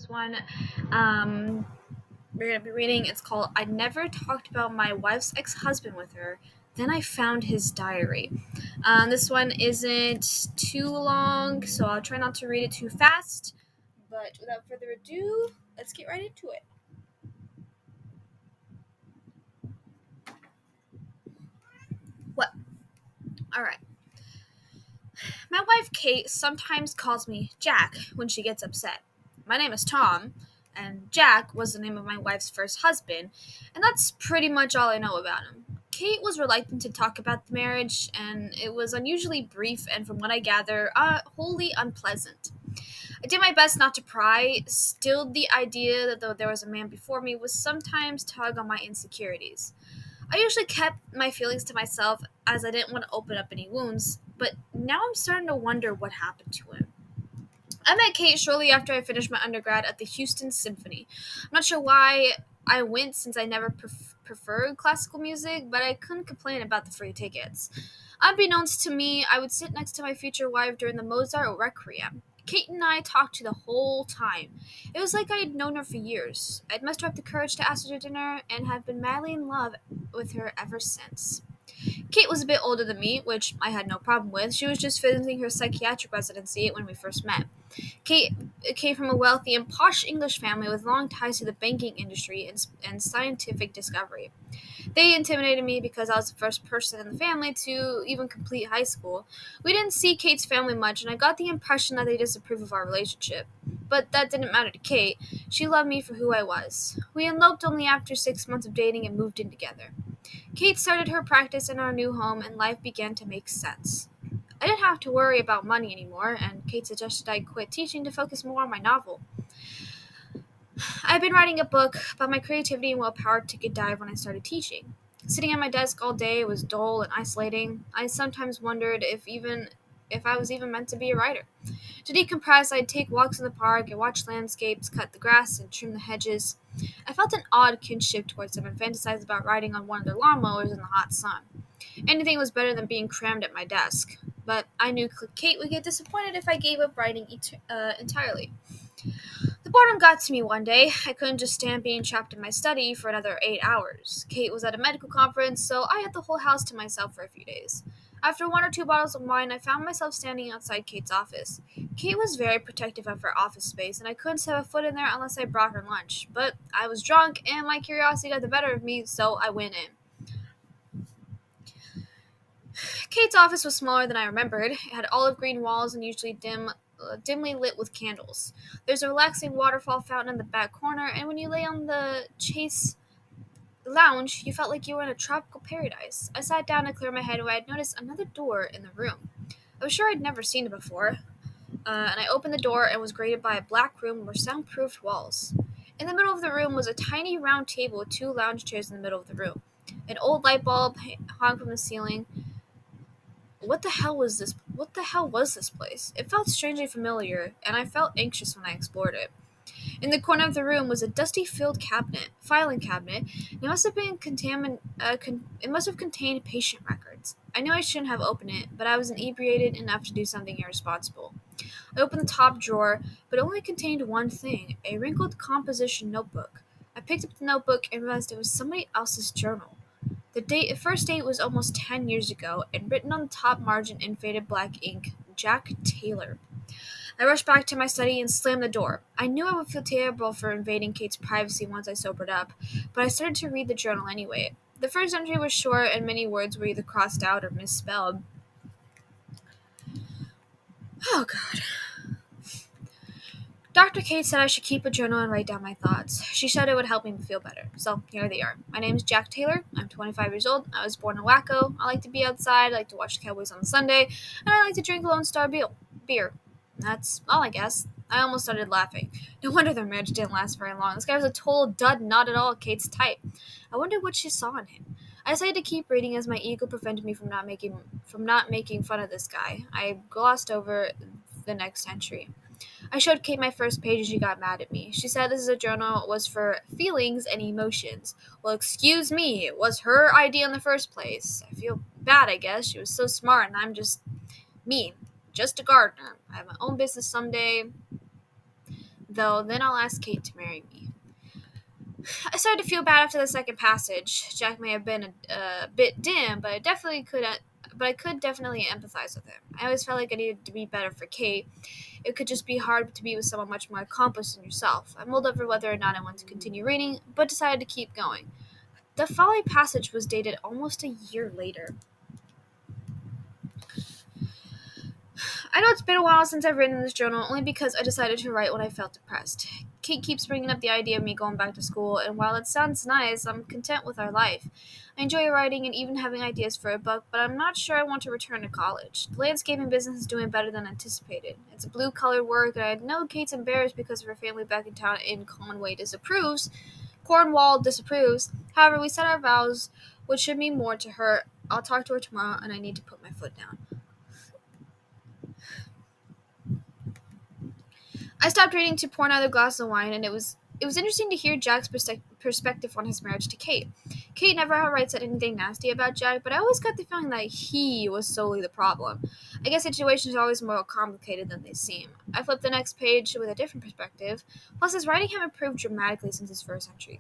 one we're going to be reading. It's called I Never Talked About My Wife's Ex-Husband with Her. Then I Found His Diary. This one isn't too long, so I'll try not to read it too fast. But without further ado, let's get right into it. What? Alright. My wife Kate sometimes calls me Jack when she gets upset. My name is Tom, and Jack was the name of my wife's first husband, and that's pretty much all I know about him. Kate was reluctant to talk about the marriage, and it was unusually brief and, from what I gather, wholly unpleasant. I did my best not to pry. Still, the idea that though there was a man before me was sometimes tug on my insecurities. I usually kept my feelings to myself as I didn't want to open up any wounds, but now I'm starting to wonder what happened to him. I met Kate shortly after I finished my undergrad at the Houston Symphony. I'm not sure why I went since I never preferred classical music, but I couldn't complain about the free tickets. Unbeknownst to me, I would sit next to my future wife during the Mozart Requiem. Kate and I talked to the whole time. It was like I had known her for years. I'd mustered up the courage to ask her to dinner and have been madly in love with her ever since. Kate was a bit older than me, which I had no problem with. She was just finishing her psychiatric residency when we first met. Kate came from a wealthy and posh English family with long ties to the banking industry and scientific discovery. They intimidated me because I was the first person in the family to even complete high school. We didn't see Kate's family much, and I got the impression that they disapproved of our relationship. But that didn't matter to Kate. She loved me for who I was. We eloped only after 6 months of dating and moved in together. Kate started her practice in our new home, and life began to make sense. I didn't have to worry about money anymore, and Kate suggested I quit teaching to focus more on my novel. I've been writing a book, but my creativity and willpower took a dive when I started teaching. Sitting at my desk all day was dull and isolating. I sometimes wondered if I was even meant to be a writer. To decompress, I'd take walks in the park and watch landscapes, cut the grass, and trim the hedges. I felt an odd kinship towards them and fantasized about riding on one of their lawnmowers in the hot sun. Anything was better than being crammed at my desk, but I knew Kate would get disappointed if I gave up writing entirely. The boredom got to me one day. I couldn't just stand being trapped in my study for another 8 hours. Kate was at a medical conference, so I had the whole house to myself for a few days. After one or two bottles of wine, I found myself standing outside Kate's office. Kate was very protective of her office space, and I couldn't set a foot in there unless I brought her lunch. But I was drunk, and my curiosity got the better of me, so I went in. Kate's office was smaller than I remembered. It had olive green walls and usually dimly lit with candles. There's a relaxing waterfall fountain in the back corner, and when you lay on the chase lounge, you felt like you were in a tropical paradise. I sat down to clear my head when I had noticed another door in the room. I was sure I'd never seen it before, and I opened the door and was greeted by a black room with soundproofed walls. In the middle of the room was a tiny round table with two lounge chairs in the middle of the room. An old light bulb hung from the ceiling. What the hell was this? What the hell was this place? It felt strangely familiar, and I felt anxious when I explored it. In the corner of the room was a dusty filing cabinet. It must have contained patient records. I knew I shouldn't have opened it, but I was inebriated enough to do something irresponsible. I opened the top drawer, but it only contained one thing: a wrinkled composition notebook. I picked up the notebook and realized it was somebody else's journal. The first date was almost 10 years ago, and written on the top margin in faded black ink, Jack Taylor. I rushed back to my study and slammed the door. I knew I would feel terrible for invading Kate's privacy once I sobered up, but I started to read the journal anyway. The first entry was short, and many words were either crossed out or misspelled. Oh, God. Dr. Kate said I should keep a journal and write down my thoughts. She said it would help me feel better. So here they are. My name is Jack Taylor. I'm 25 years old. I was born in Waco. I like to be outside. I like to watch the Cowboys on Sunday. And I like to drink Lone Star beer. That's all, I guess. I almost started laughing. No wonder their marriage didn't last very long. This guy was a total dud, not at all Kate's type. I wondered what she saw in him. I decided to keep reading as my ego prevented me from not making fun of this guy. I glossed over the next entry. I showed Kate my first page and she got mad at me. She said this is a journal was for feelings and emotions. Well, excuse me, it was her idea in the first place. I feel bad, I guess. She was so smart and I'm just me, just a gardener. I have my own business someday. Though then I'll ask Kate to marry me. I started to feel bad after the second passage. Jack may have been a bit dim, but I could definitely empathize with him. I always felt like I needed to be better for Kate. It could just be hard to be with someone much more accomplished than yourself. I mulled over whether or not I wanted to continue reading, but decided to keep going. The following passage was dated almost a year later. I know it's been a while since I've written in this journal, only because I decided to write when I felt depressed. Kate keeps bringing up the idea of me going back to school, and while it sounds nice, I'm content with our life. I enjoy writing and even having ideas for a book, but I'm not sure I want to return to college. The landscaping business is doing better than anticipated. It's a blue-collar work, and I know Kate's embarrassed because of her family back in town in Cornwall disapproves. However, we set our vows, which should mean more to her. I'll talk to her tomorrow, and I need to put my foot down. I stopped reading to pour another glass of wine, and it was interesting to hear Jack's perspective on his marriage to Kate. Kate never outright said anything nasty about Jack, but I always got the feeling that he was solely the problem. I guess situations are always more complicated than they seem. I flipped the next page with a different perspective. Plus, his writing had improved dramatically since his first entry.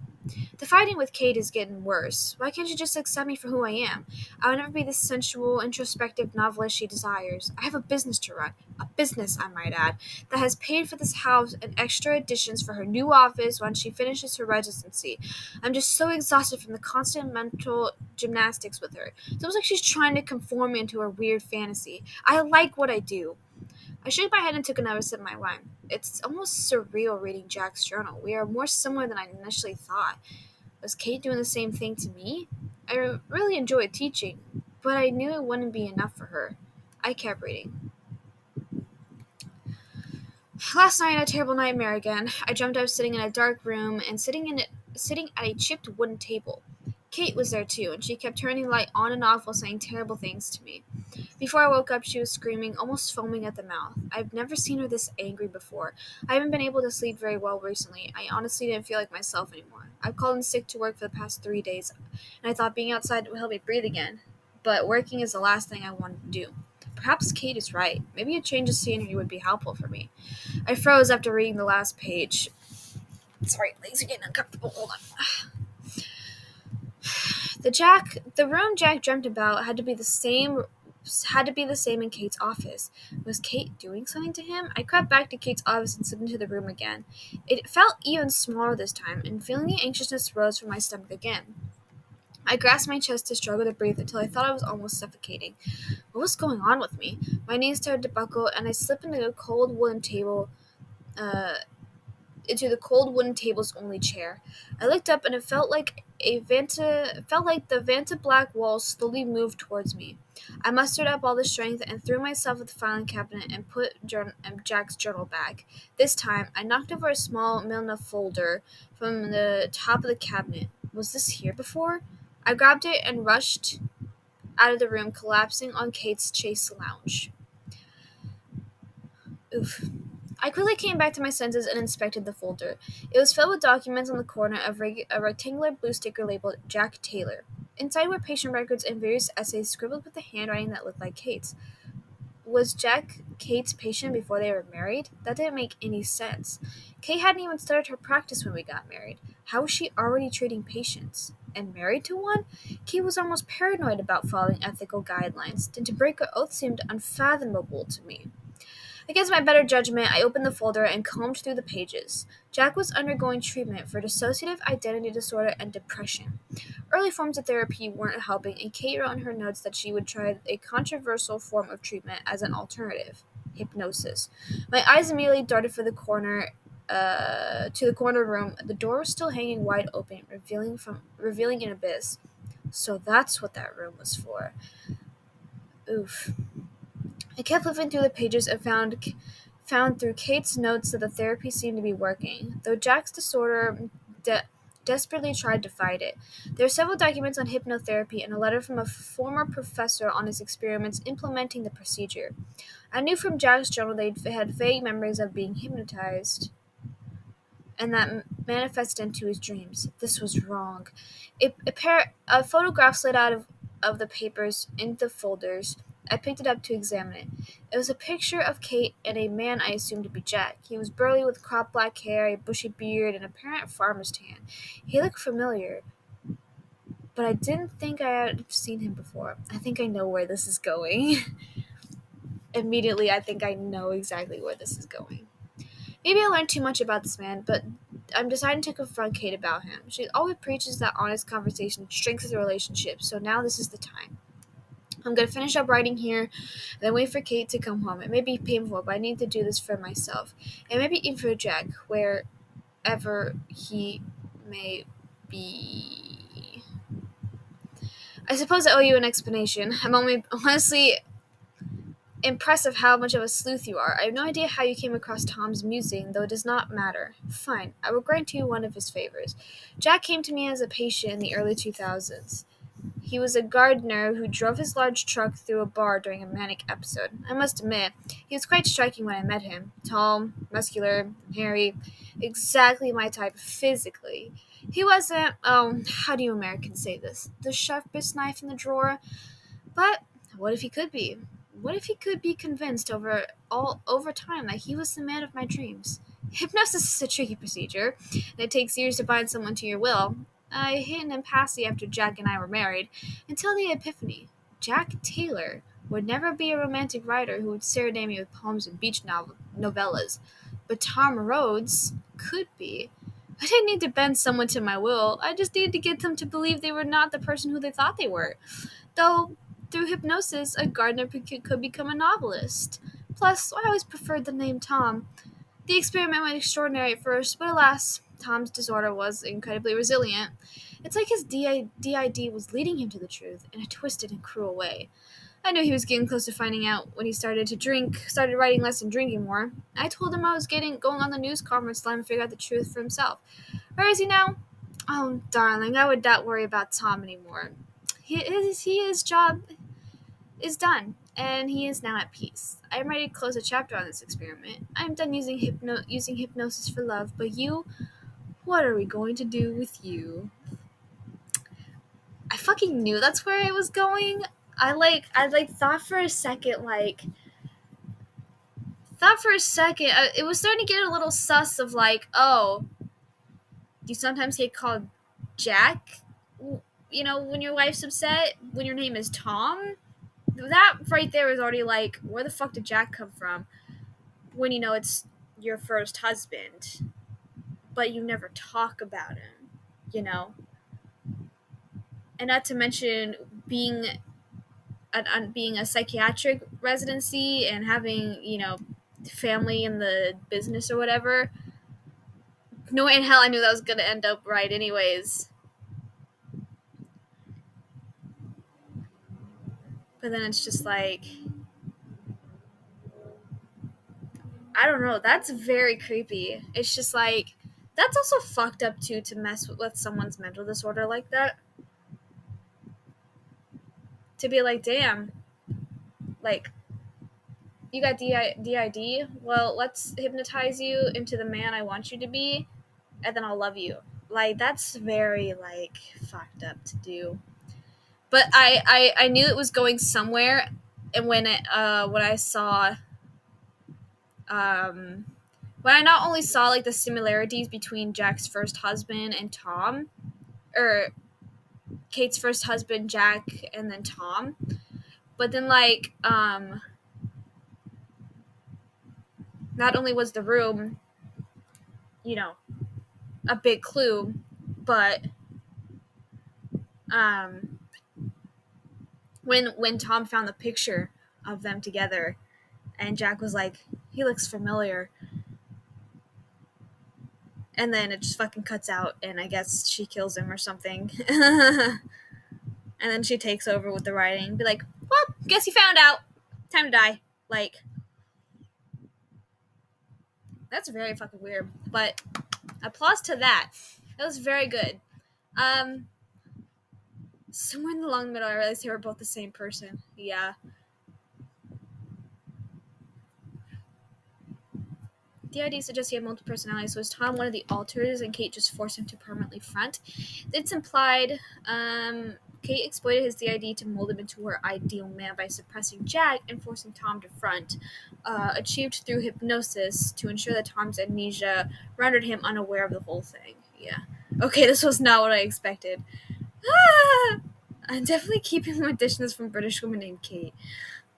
The fighting with Kate is getting worse. Why can't you just accept me for who I am? I will never be the sensual, introspective novelist she desires. I have a business to run. A business, I might add, that has paid for this house and extra additions for her new office when she finishes her residency. I'm just so exhausted from the constant mental gymnastics with her. It's almost like she's trying to conform me into her weird fantasy. I like what I do. I shook my head and took another sip of my wine. It's almost surreal reading Jack's journal. We are more similar than I initially thought. Was Kate doing the same thing to me? I really enjoyed teaching, but I knew it wouldn't be enough for her. I kept reading. Last night, a terrible nightmare again. I dreamt I was sitting in a dark room and sitting at a chipped wooden table. Kate was there too, and she kept turning the light on and off while saying terrible things to me. Before I woke up, she was screaming, almost foaming at the mouth. I've never seen her this angry before. I haven't been able to sleep very well recently. I honestly didn't feel like myself anymore. I've called in sick to work for the past 3 days, and I thought being outside would help me breathe again. But working is the last thing I wanted to do. Perhaps Kate is right. Maybe a change of scenery would be helpful for me. I froze after reading the last page. Sorry, legs are getting uncomfortable. Hold on. The room Jack dreamt about had to be the same in Kate's office. Was Kate doing something to him? I crept back to Kate's office and slipped into the room again. It felt even smaller this time, and feeling the anxiousness rose from my stomach again. I grasped my chest to struggle to breathe until I thought I was almost suffocating. What was going on with me? My knees started to buckle, and I slipped into the cold wooden table's only chair. I looked up, and it felt like the Vanta black walls slowly moved towards me. I mustered up all the strength and threw myself at the filing cabinet and put Jack's journal back. This time, I knocked over a small Milna folder from the top of the cabinet. Was this here before? I grabbed it and rushed out of the room, collapsing on Kate's chaise lounge. Oof. I quickly came back to my senses and inspected the folder. It was filled with documents on the corner of a rectangular blue sticker labeled Jack Taylor. Inside were patient records and various essays scribbled with a handwriting that looked like Kate's. Was Jack Kate's patient before they were married? That didn't make any sense. Kate hadn't even started her practice when we got married. How was she already treating patients? And married to one? Kate was almost paranoid about following ethical guidelines, and to break her oath seemed unfathomable to me. Against my better judgment, I opened the folder and combed through the pages. Jack was undergoing treatment for dissociative identity disorder and depression. Early forms of therapy weren't helping, and Kate wrote in her notes that she would try a controversial form of treatment as an alternative: hypnosis. My eyes immediately darted for the corner to the corner room. The door was still hanging wide open, revealing an abyss. So that's what that room was for. Oof. I kept flipping through the pages and found through Kate's notes that the therapy seemed to be working, though Jack's disorder desperately tried to fight it. There were several documents on hypnotherapy and a letter from a former professor on his experiments implementing the procedure. I knew from Jack's journal they had vague memories of being hypnotized, and that manifested into his dreams. This was wrong. A photograph slid out of the papers into folders. I picked it up to examine it. It was a picture of Kate and a man I assumed to be Jack. He was burly with cropped black hair, a bushy beard, and apparent farmer's tan. He looked familiar, but I didn't think I had seen him before. I think I know where this is going. Immediately, I think I know exactly where this is going. Maybe I learned too much about this man, but I'm deciding to confront Kate about him. She always preaches that honest conversation strengthens a relationship, so now this is the time. I'm going to finish up writing here, and then wait for Kate to come home. It may be painful, but I need to do this for myself. And maybe even for Jack, wherever he may be. I suppose I owe you an explanation. I'm honestly impressed of how much of a sleuth you are. I have no idea how you came across Tom's musing, though it does not matter. Fine, I will grant you one of his favors. Jack came to me as a patient in the early 2000s. He was a gardener who drove his large truck through a bar during a manic episode. I must admit, he was quite striking when I met him. Tall, muscular, hairy, exactly my type physically. He wasn't, how do you Americans say this? The sharpest knife in the drawer? But what if he could be? What if he could be convinced over time that he was the man of my dreams? Hypnosis is a tricky procedure, and it takes years to bind someone to your will. I hid in impasse after Jack and I were married, until the epiphany. Jack Taylor would never be a romantic writer who would serenade me with poems and beach novellas, but Tom Rhodes could be. I didn't need to bend someone to my will. I just needed to get them to believe they were not the person who they thought they were. Though, through hypnosis, a gardener could become a novelist. Plus, I always preferred the name Tom. The experiment went extraordinary at first, but alas, Tom's disorder was incredibly resilient. It's like his DID was leading him to the truth in a twisted and cruel way. I knew he was getting close to finding out when he started writing less and drinking more. I told him I was going on the news conference to let him figure out the truth for himself. Where is he now? Oh, darling, I would not worry about Tom anymore. His job is done, and he is now at peace. I am ready to close a chapter on this experiment. I am done using hypnosis for love, but you, what are we going to do with you? I fucking knew that's where it was going. I thought for a second, it was starting to get a little sus of oh, you sometimes get called Jack, when your wife's upset, when your name is Tom. That right there is already where the fuck did Jack come from? When it's your first husband, but you never talk about him, and not to mention being a psychiatric residency and having family in the business or whatever. No way in hell I knew that was gonna end up right, anyways. But then it's just I don't know. That's very creepy. It's just that's also fucked up too, to mess with someone's mental disorder like that. To be damn, you got DID? Well, let's hypnotize you into the man I want you to be, and then I'll love you. That's very, fucked up to do. But I knew it was going somewhere, and when I saw, when I not only saw, the similarities between Jack's first husband and Tom, or Kate's first husband, Jack, and then Tom, but then, not only was the room, a big clue, but when Tom found the picture of them together, and Jack was he looks familiar, and then it just fucking cuts out, and I guess she kills him or something. And then she takes over with the writing, be well, guess you found out, time to die. That's very fucking weird, but applause to that. That was very good. Somewhere in the long middle, I realized they were both the same person. Yeah. The idea suggests he had multiple personalities, so is Tom one of the alters and Kate just forced him to permanently front? It's implied, Kate exploited his DID to mold him into her ideal man by suppressing Jack and forcing Tom to front, achieved through hypnosis to ensure that Tom's amnesia rendered him unaware of the whole thing. Yeah. Okay, this was not what I expected. I'm definitely keeping my auditions from British woman named Kate.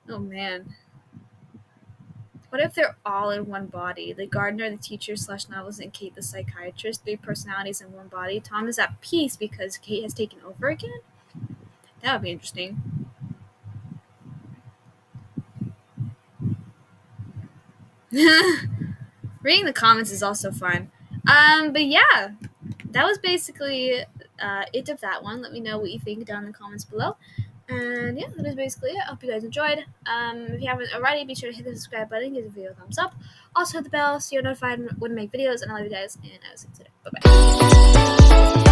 Oh man. What if they're all in one body? The gardener, the teacher / novelist, and Kate the psychiatrist, 3 personalities in one body. Tom is at peace because Kate has taken over again? That would be interesting. Reading the comments is also fun. But yeah, that was basically it of that one. Let me know what you think down in the comments below. And yeah, that is basically it. I hope you guys enjoyed. If you haven't already, be sure to hit the subscribe button, give the video a thumbs up. Also hit the bell so you're notified when I make videos. And I love you guys, and I will see you today. Bye bye.